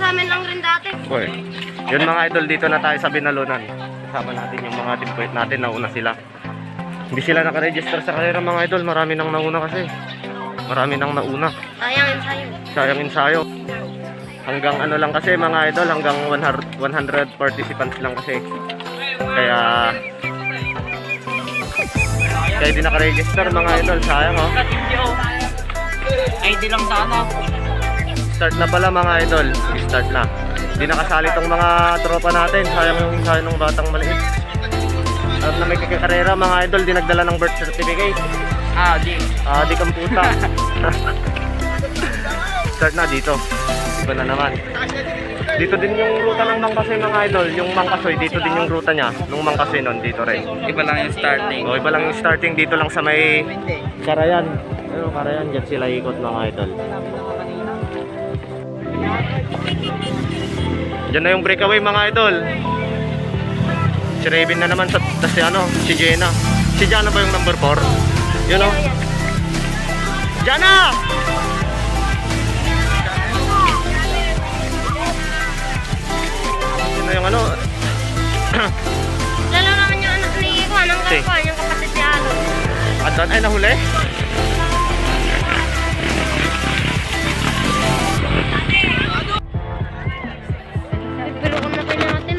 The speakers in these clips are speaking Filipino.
sa amin lang rin dati. Boy. Yun mga idol, dito na tayo sa Binalunan. Kasama natin yung mga teampoint natin, nauna sila. Hindi sila nakaregister sa karera mga idol, marami nang nauna kasi. Marami nang nauna. Sayang ensayo. Sayang ensayo. Hanggang ano lang kasi mga idol, hanggang 100 participants lang kasi. Kaya di nakaregister mga idol, sayang oh. ID lang sana. Start na pala mga idol, start na. Di nakasali tong mga tropa natin, sayang yung ensayo ng batang maliit. Alam na may kakarera mga idol, di nagdala ng birth certificate. Di kang puta. Start na dito. Iba na naman. Dito din yung ruta ng Mangkasoy mga idol. Yung Mangkasoy, dito din yung ruta niya. Nung Mangkasoy nun, dito rin. Iba lang yung starting. O, iba lang yung starting. Dito lang sa may Karayan. Pero Karayan, dyan sila ikot mga idol. Dyan na yung breakaway mga idol. Si Raven na naman sa si Jenna. Si Jana ba yung number 4? Yun o. Jana! Yun na yung ano. Lalo naman yung anak ni Juan, ang gagawa yung kapatid ni Alon. At doon ay nahuli? Pero kung natin natin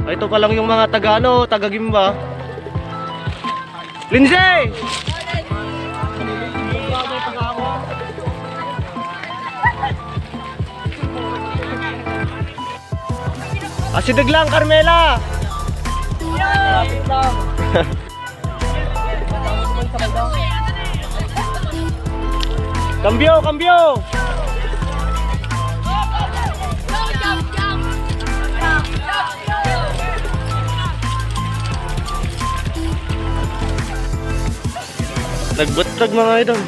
Ay, ito pa lang yung mga taga-Gimba. Lindsay! Asidag lang, Carmela! Lapit lang. Cambio! Nagbutag mga idol.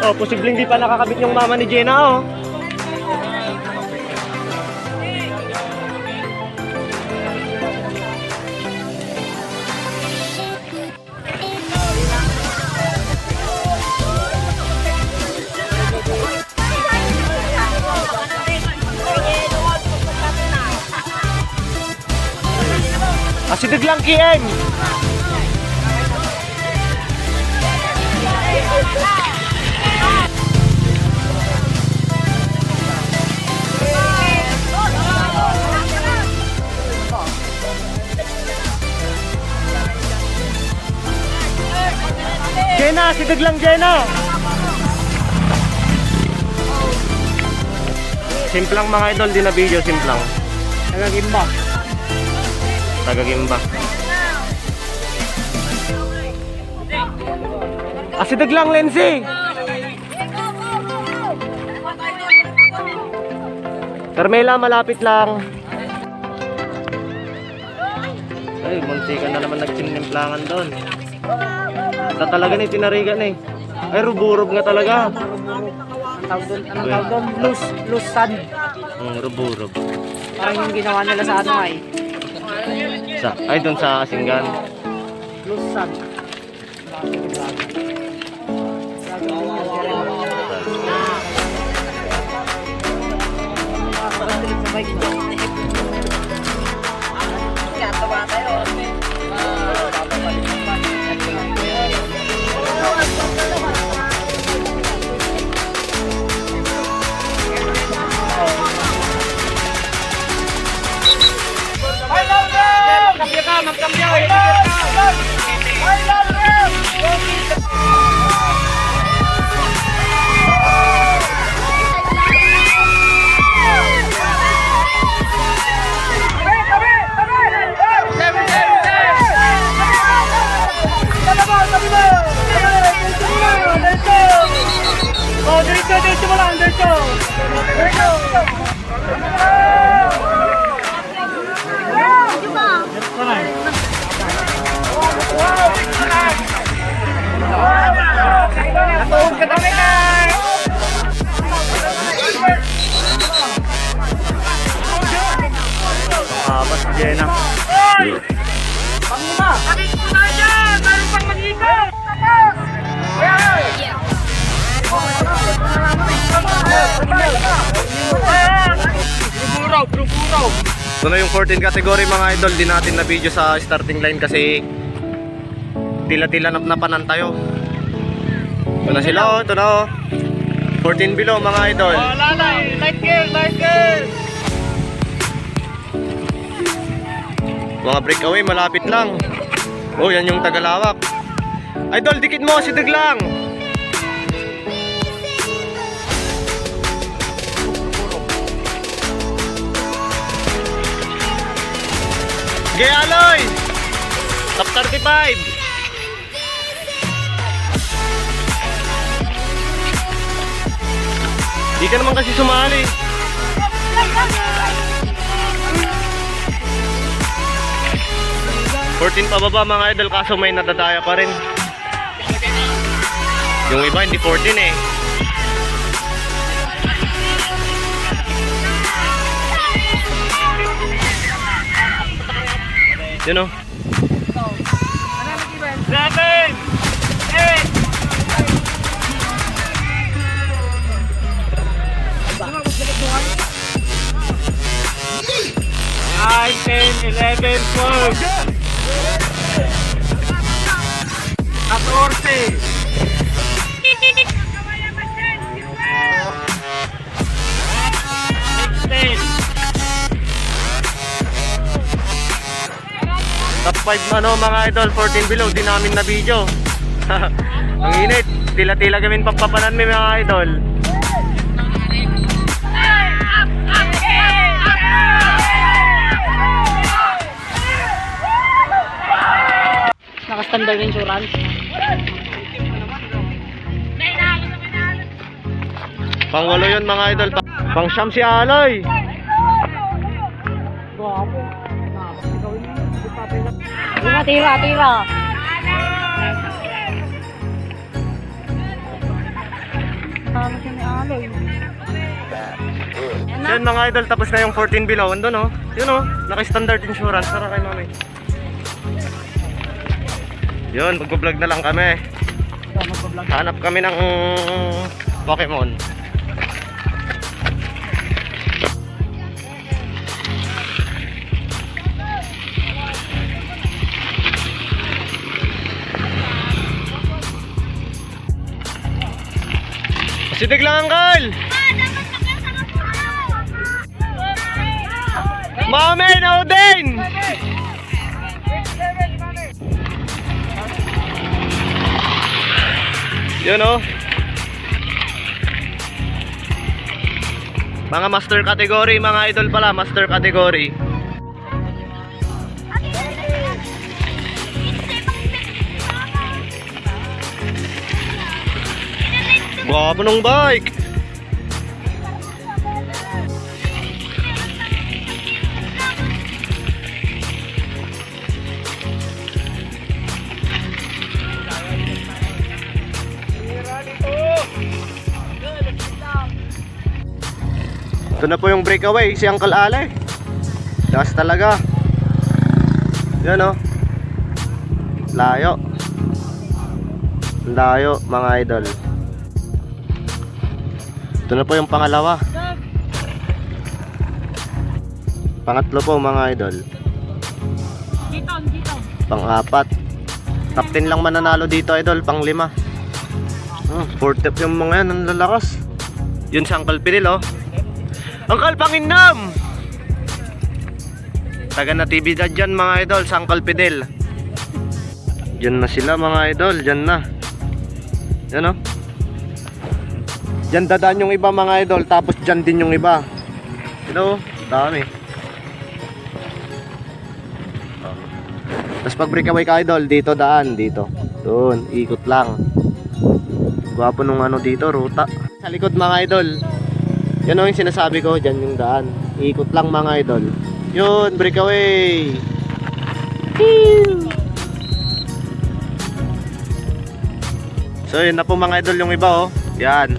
Oh, posibleng di pa nakakabit yung mama ni Jenna, oh. Asidag lang, Kieng! Jenna, sidag lang Jenna. Simplang mga idol, di na video, simplang. Taga-Gimba. Taga-Gimba. Sidag lang Lenzy. Carmela, malapit lang. Ay, muntikan na naman nagsinnimplangan doon. Ito talaga na tinarigan eh. Ay, ruburub nga talaga. Anong tawag doon? Loose sand. Ruburub. Parang yung ginawa nila sa ano ay. Ay, doon sa Asinggan. Loose sand. Diretso mo lang, diretso. Jena. Ito na yung 14 category mga idol. Di natin na video sa starting line kasi tila-tila napnapanan tayo. Ito na sila oh, ito na oh. 14 below mga idol. Light gear, light gear. Mga breakaway malapit lang. Oh, yan yung Tagalawak. Idol, dikit mo si Deglang. Gay Aloy. Top 35. Di ka naman kasi sumali. Fourteen pababa mga idol, kaso may nadadaya pa rin. Yung iba hindi 14 eh. Yun o. 7, 8. 9, 10, 11, 12. 14. Top 5 ano mga idol, 14 below, di namin na video. Ang init, tila-tila gamin papapanan may mga idol. Naka-standard insurance. Pangwalo yun mga idol, pang siyam si Aloy. Guwapo. Tira, tira. Tama siya ni Aloy. Yun mga idol, tapos na yung 14 below. Andun oh, yun oh, naka-standard insurance. Para kay mami. Yun, mag-vlog na lang kami. Hanap kami ng Pokemon. Sidig lang, Uncle! Mami, now din! Yun o. Mga master category, mga idol pala, master category. Gwapo ng bike. Ito na po yung breakaway, si Uncle Ale. Lakas talaga. Yan o. Layo. Layo mga idol. Ito na po yung pangalawa. Pangatlo po mga idol. Pang-apat. Top 10 lang mananalo dito idol, pang-5. Fourth up yung mga yan, ang lalakas. Yun si Uncle Pinil oh. Uncle Panginam! Taga Natividad dyan mga idol, sa Uncle Pinil. Dyan na sila mga idol, dyan na. Yan oh. Dyan dadaan yung iba mga idol, tapos dyan din yung iba. Ito, dami. Tapos pag breakaway ka idol, dito daan, dito. Doon, ikot lang. Gwapo nung ano dito, ruta. Sa likod mga idol, yan o yung sinasabi ko, dyan yung daan. Ikot lang mga idol. Yun, breakaway. So yun na po mga idol yung iba oh. Yan.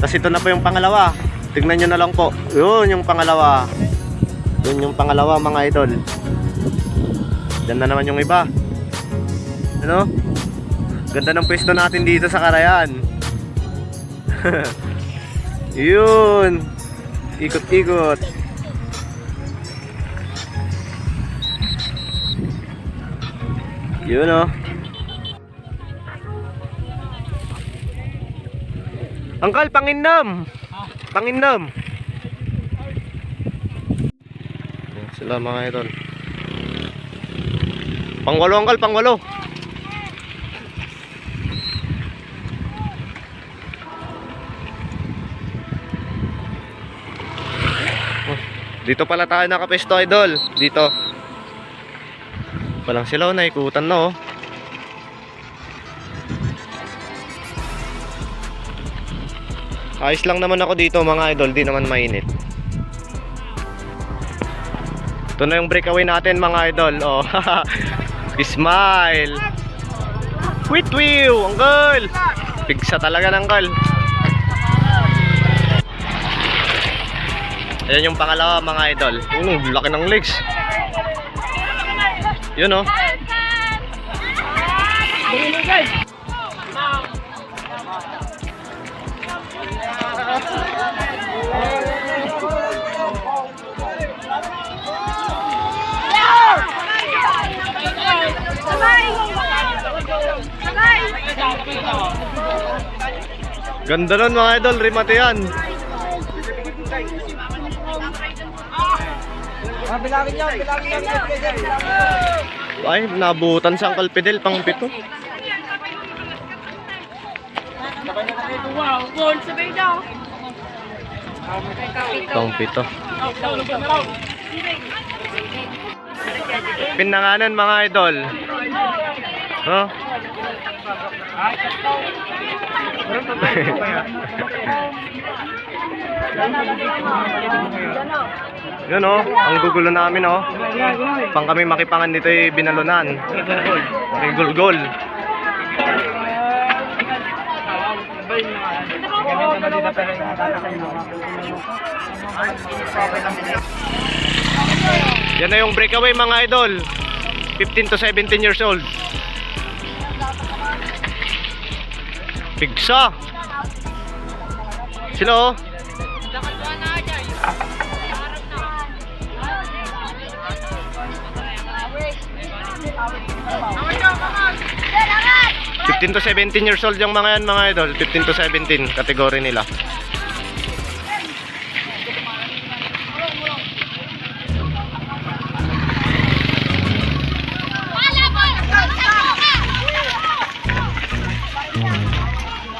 Tapos ito na po yung pangalawa. Tignan nyo na lang po. Yun yung pangalawa. Doon yung pangalawa mga idol. Diyan na naman yung iba. Ano? Ganda ng pwesto natin dito sa Carayan. Yun. Ikot-ikot. Yun oh. Angkal, panginom. Panginom. Yan sila mga idol. Pangwalo angkal, pangwalo. Dito pala tayo nakapesto idol. Dito. Palang sila oh, naikutan na oh. Ayos lang naman ako dito mga idol, di naman mainit. Ito na yung breakaway natin mga idol. Oh. Smile. Wait whew, uncle. Pigsa talaga ng uncle. Ayan yung pangalawa mga idol. Laki ng legs. Yun oh. Ganda nun mga idol, remate yan. Bilangin niyo, bilangin niyo. Ay, nabutan sa Uncle Fidel pang pito. Wow, goal sabay daw. Pang pito. Pinanganan mga idol. Huh? Yun oh, ang gugulo namin oh. Pang kami makipangan dito ay binalunan. Gol-gol. Yan na yung breakaway mga idol. 15 to 17 years old. Pigsa. Sila oh. Fifteen to 17 years old yung mga yan mga idol. 15 to 17 kategory nila.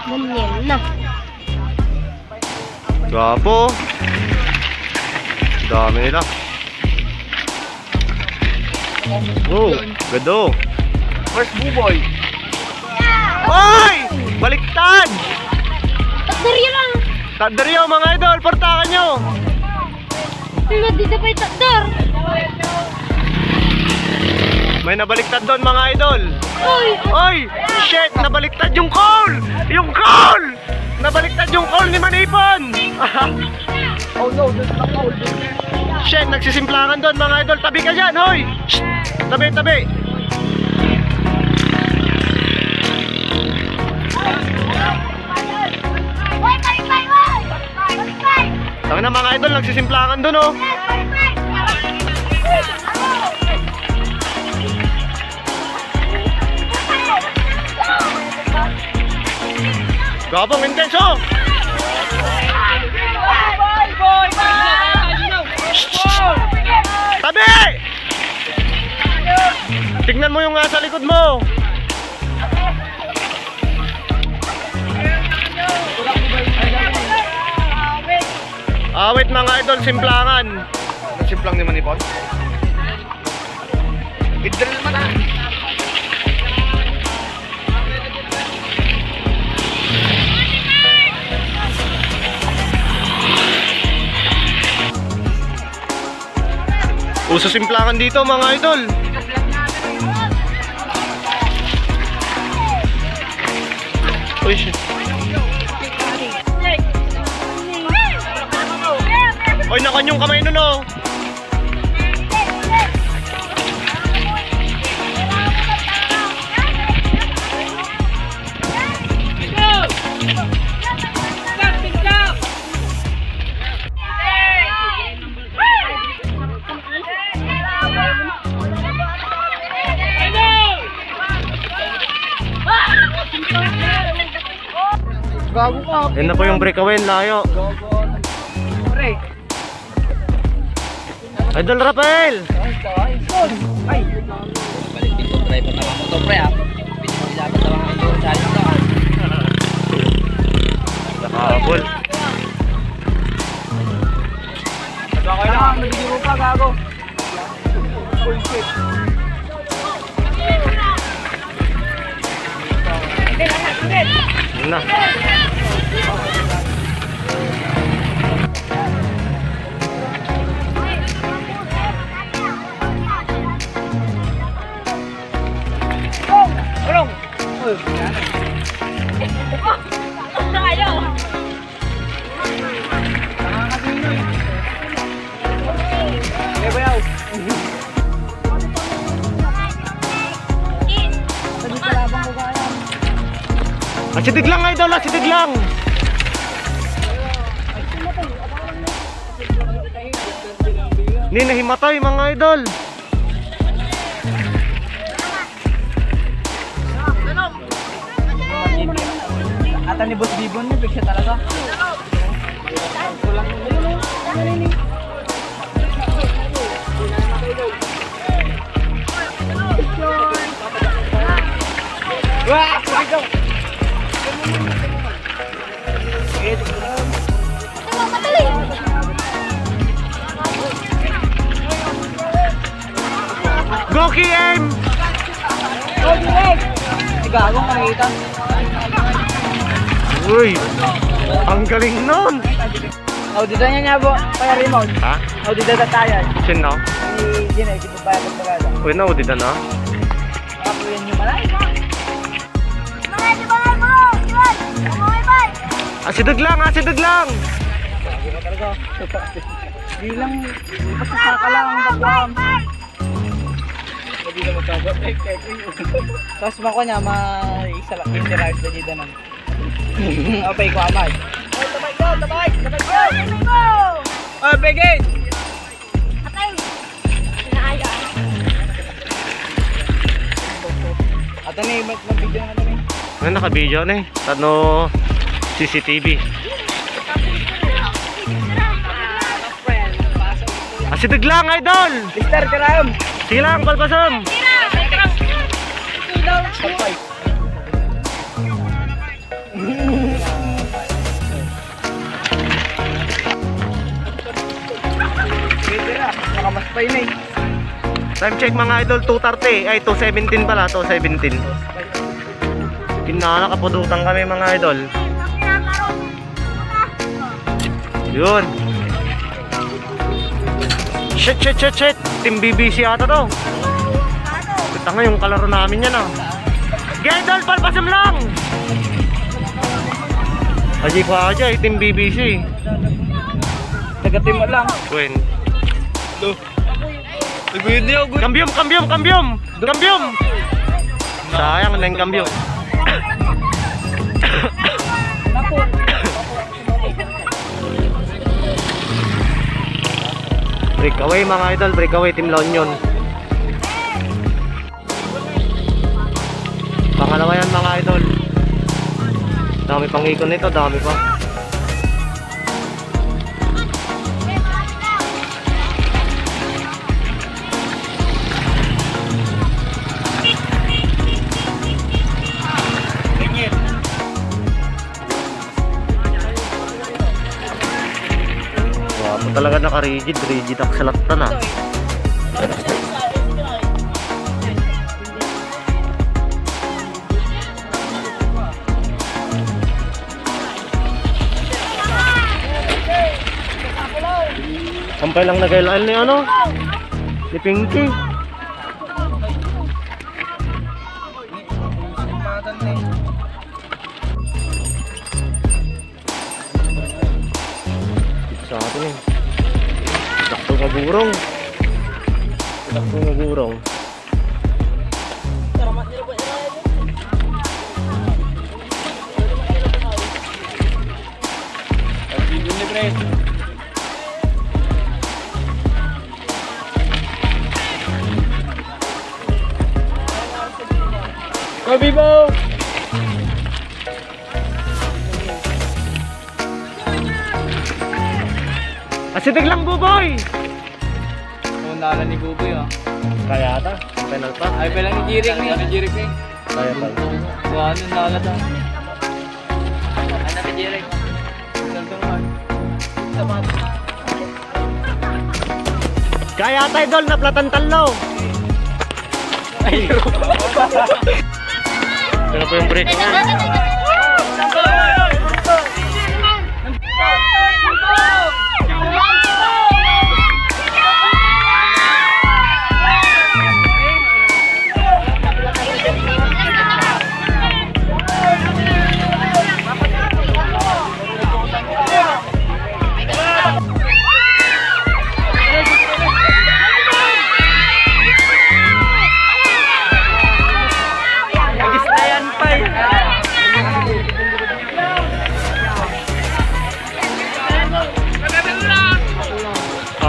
Ganyan na. Gapo. Dami nila. Oh, gado. First buboy. Hoy! Baliktad! Takdaryo lang. Takdaryo mga idol, portakan nyo. Dito pa yung takdar. May nabaliktad doon mga idol. Uy! Oy! Shit! Nabaliktad yung call! Yung call! Nabaliktad yung call ni Manipon! Oh no, there's no goal. Shit! Nagsisimplangan doon mga idol. Tabi ka dyan, hoy! Shh! Tabi, tabi! Tama na mga idol, nagsisimplangan doon oh. Gabang intenso! Tabi! Tignan mo yung nasa likod mo. Awit mga idol, simplangan. Simplang ni Manipon. Idol naman ah. Uso simplangan dito mga idol. Uy, shit. Oy, nakan yung kamay nun oh. Gago ka. Yan na po yung breakaway, layo. Pre. Idol Rafael! Ay. Balik dito, driver na ako to, pre, ha. Pinapilaban na lang ito. Dahil ito. Nakahabol. Okay na, nagigiro pa, gago. Full shit. Yun na. Ulong! Uy, Ayaw. nakakasino eh. Okay, bayaw. Sabi sa labang ko kaya. Asidig lang, idol, asidig lang. Hindi nahimatay, mga idol. Ata ni Boss Bibon niya, big siya talaga. Wah! Ikaw! Madali. Go, KM! Go, direct! Si Gagong makikita. Uy, ang galing nun. Audita niya niya po, kaya remote. Ha? Audita na tayo. Sin no? Hindi na, hindi pa bayad ng bagada. Uy, naudita na. Kapuyan niyo malay. Asidig lang, asidig lang. Di lang, pasasaka lang ang bagwam. Hindi na magkabot. Tapos mako niya, isa lang, hindi rides na dito nun. Okay, ko amay. Tabay go, tabay! Tabay go! Oh, begin! Atay. Inaaya. Ato ni, mag-video na natin eh. Ano, naka-video na eh. Tano, CCTV. Asidig lang, idol. Mister, karam! Sige lang, palpasam. Sabay. Nakamaspay na eh. Time check mga idol, 2:30. Ay, 2:17 pala, 2:17. Kinakapudutan kami mga idol. Yun. Shit. Team BBC ata to. Kita nga yung kalaro namin yan ah. Idol, palpasam lang. Aji ko aja, Team BBC. Tagatim mo lang. Gwen. Nag-video Kambyom. Sayang na yung kambyom. Breakaway mga idol, breakaway Team La Union. Pangalawa yan mga idol. Dami pang ikon nito, dami pa. Wapo talaga naka-rigid ang salatan ah. Sampay lang nagailaan ni ano? Ni Pinky. Sa atin eh. Sakto nga gurong. Go Bibo! Asitig lang, Buboy! Nala ni Buboy ah. Kaya ata, penal pa. Ay pala ni Jirik ni. Ano Jirik ni? Kaya pa. Ano nala daw. Ano ni Jirik? Kaya ata, idol, naplatan talo. Ayun. Pero po yung break.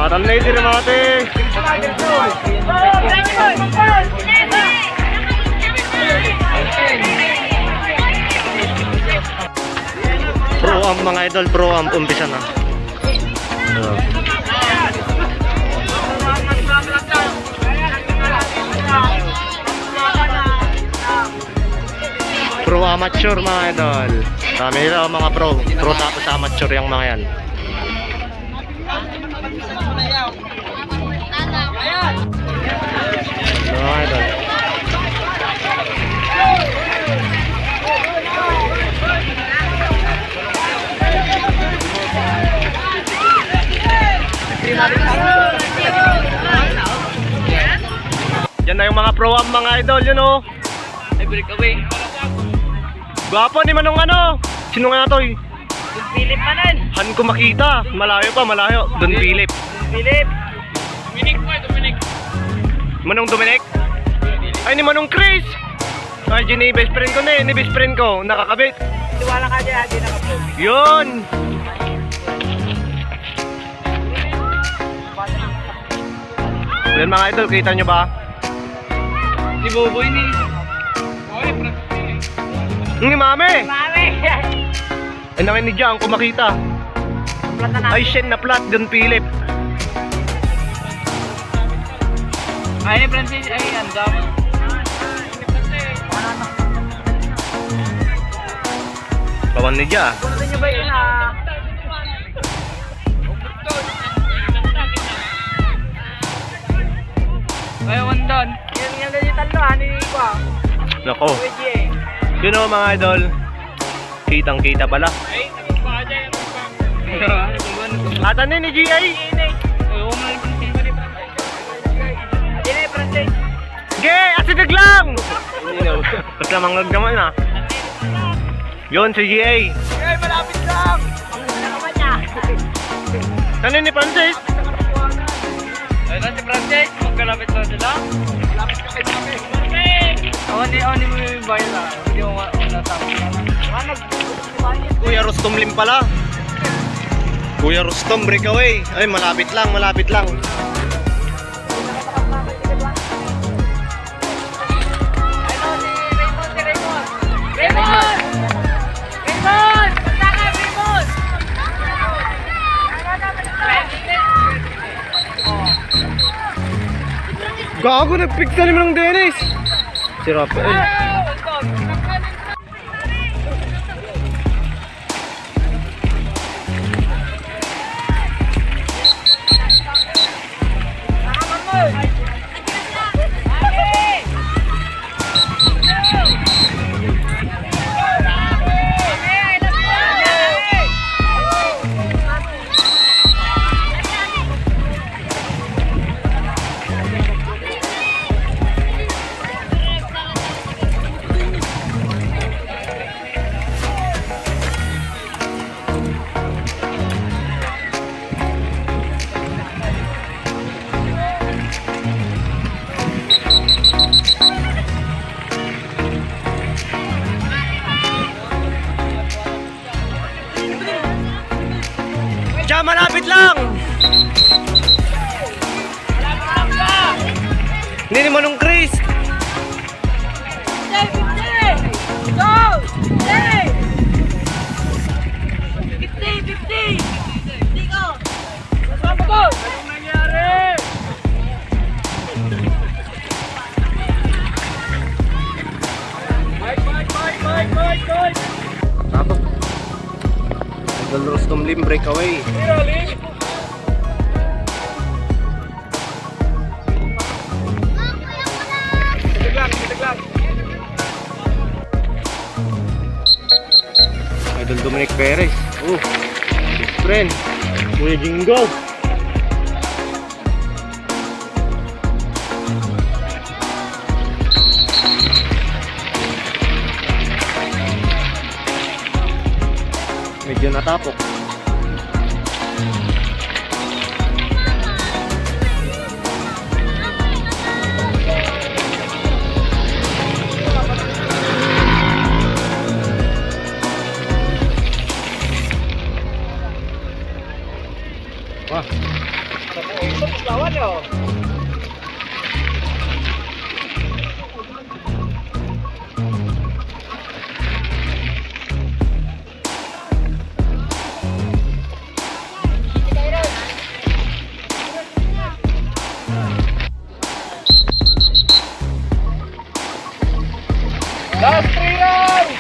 Aram na yung mate. Pro am mga idol, pro am umpisa na. Pro amateur mga idol. Kami na mga pro tapos amateur yung mga yan. Mga idol. Yan na yung mga pro-am mga idol, yun o. Ay breakaway. Gwapo ni Manong ano. Sino nga to eh? Don Philip manan. Han ko makita. Malayo pa, malayo. Don Philip. Philip. Dominic po, Dominic. Manong Dominic? Ay, ni Manong Chris. Ay, yun ni best friend ko na eh. Ni best friend ko. Nakakabit. Tiwala ka dyan, di nakapag. Yun. Yan mga idol, kita nyo ba? Ni Buboy ni. Ni Mame. Mami. Ay, nakinig dyan kung makita. Plata na. Ay, Shen na plat. Don Philip. Ay, Francis, ay, ang dami. Kawan ni dyan. Gusto nyo ba yun ah? Ay, wandon. Yan din yung talo, ni Nico ah. Nako. Pwede eh. Yun o mga idol. Kitang kita pala. Ay, nagpaka dyan. Ata ni GA. Oo, mga Francis. Ge, asidig lang! Basta manglog naman na. Yun, si GA. Ay, malapit lang! Ang naman niya. Ano ni Francis? Ay, si Francis, magkalapit na sila. Malapit ka kayo kami. Oni mo yung bayan lang. Hindi mo nasabi. Kuya Rustom Lim pala. Kuya Rustom, breakaway. Ay, malapit lang, malapit lang. Raymond! Raymond! Punta ka, Raymond! Gago, nagpigsa naman ng Dennis. Si Rafael. Diyan, malapit lang! Hindi ni Manong Chris! Lim breakaway. Idol Dominic Perez. Friend. Kuya Jingo. Medyo natapok. Wah, Lawan yo. Last 3 rounds.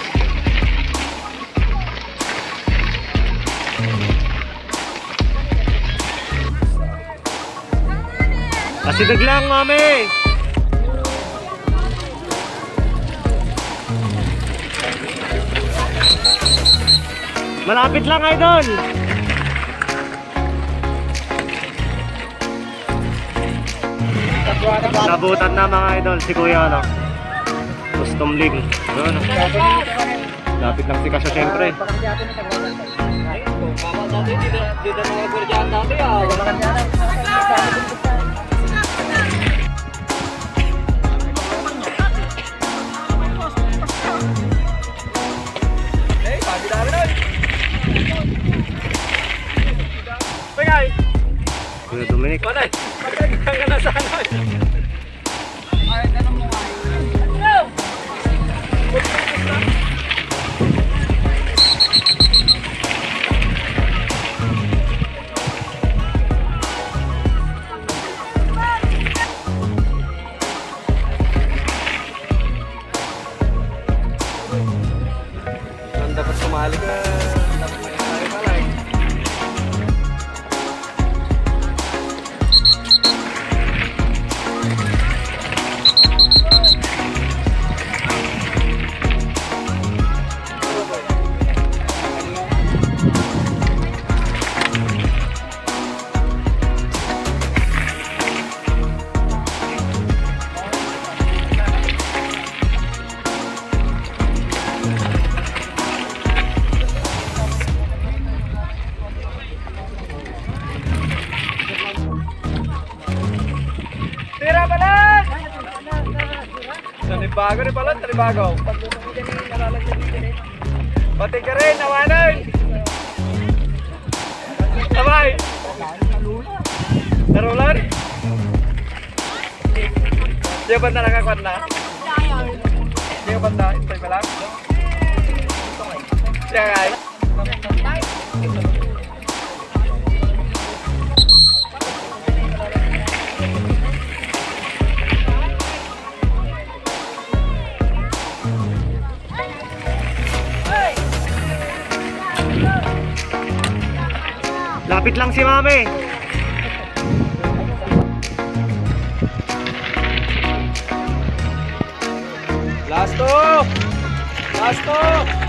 asidag lang, mami. Malapit lang, idol. Nabutan na mga idol si Kuya, ano? Custom Lim. Ano? Lapit lang si Kasya, syempre. Kuya Dominic. Dapat sumali ka. Dapat may palay. Tira balon! Tanibago ni balon, tanibago. Pati ka rin, nawanan! Sabay! Narulan? Di ba na nakakuan na? Di ba na? Intay pa lang? Siya guys. Lapit lang si mami. Last two! Last two!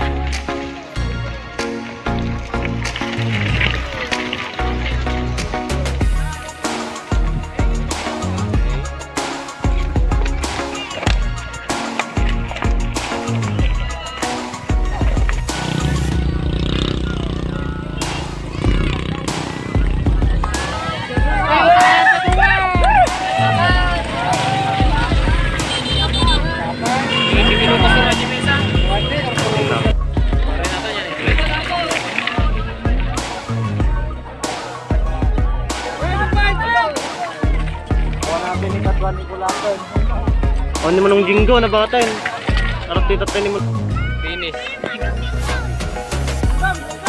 Ano mo nung Jingo na batan? Harap dito tayo ni mo. Finish.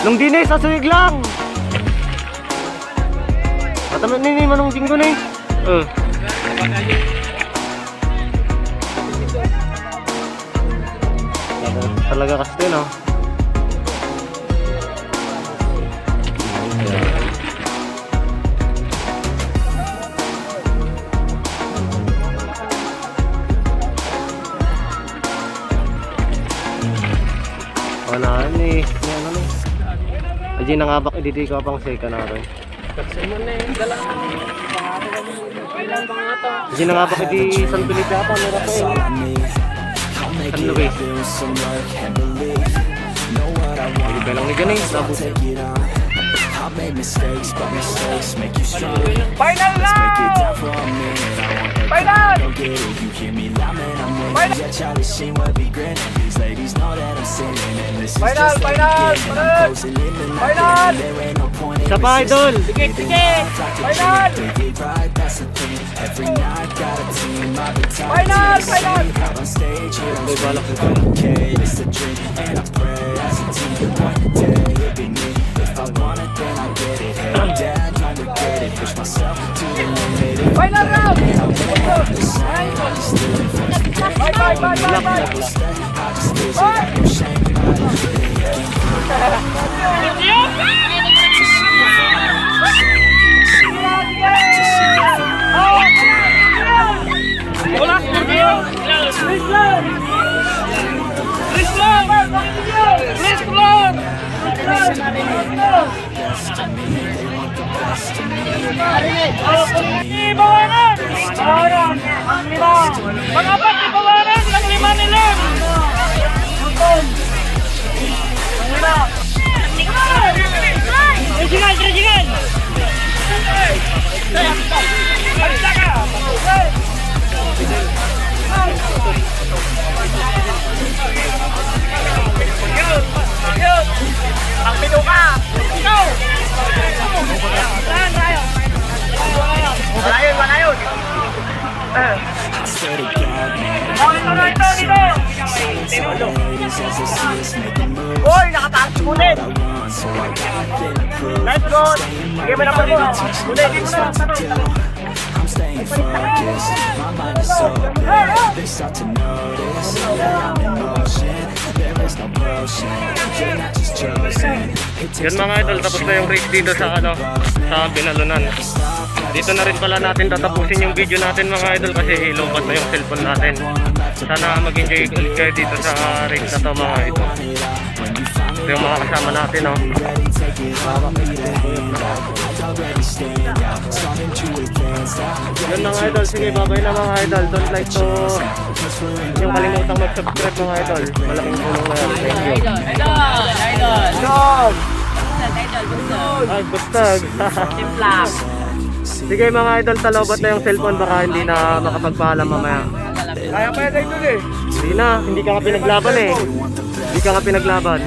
Nung dinis, sasuig lang! Ataman nini mo nung Jingo na eh. Talaga kasi no. ni ano ni. Aji nangabak ididi ka pang seka na ron. Aji nangabak idi San Felipe pa meron pa eh. San Luis. Hindi ka lang ni ganun nabot. Final round! Final! Final! Final! Final! Isa pa idol! Sige! Final! Final! Final! May balak ko. Final round! Bye! Ibawanan! Ibawanan! Ang lima! Pang-apat ibawanan! Ang lima nila! Ang lima! Rejingan! Rejingan! Basta ka! Ang pinuka! Ikaw! Saan tayo? Malayon! Dito! Hoy! Nakataas mo din! Nice goal! Sige mo na po mo! Ulit! Dito na! I'm staying focused, my mind is open. They start to notice that I'm in motion. There is no potion, you're not just chosen. Yun mga idol, tapos na yung race dito sa ano, sa Binalunan. Dito na rin pala natin tatapusin yung video natin mga idol kasi ilupat na yung cellphone natin. Sana mag-enjoy ulit kayo dito sa race na to mga idol. Ito yung mga kasama natin oh. Yun mga idol, sige babay na mga idol. Don't like to yung kalimutang mag-subscribe mga idol. Malaking tulong na yan. Thank you. Ay, bustag. Sige mga idol, talobat na yung cellphone baka hindi na makapagpaalam mamaya. Kaya pa yan idol eh. Hindi na, hindi ka nga pinaglaban eh. Hindi ka nga pinaglaban.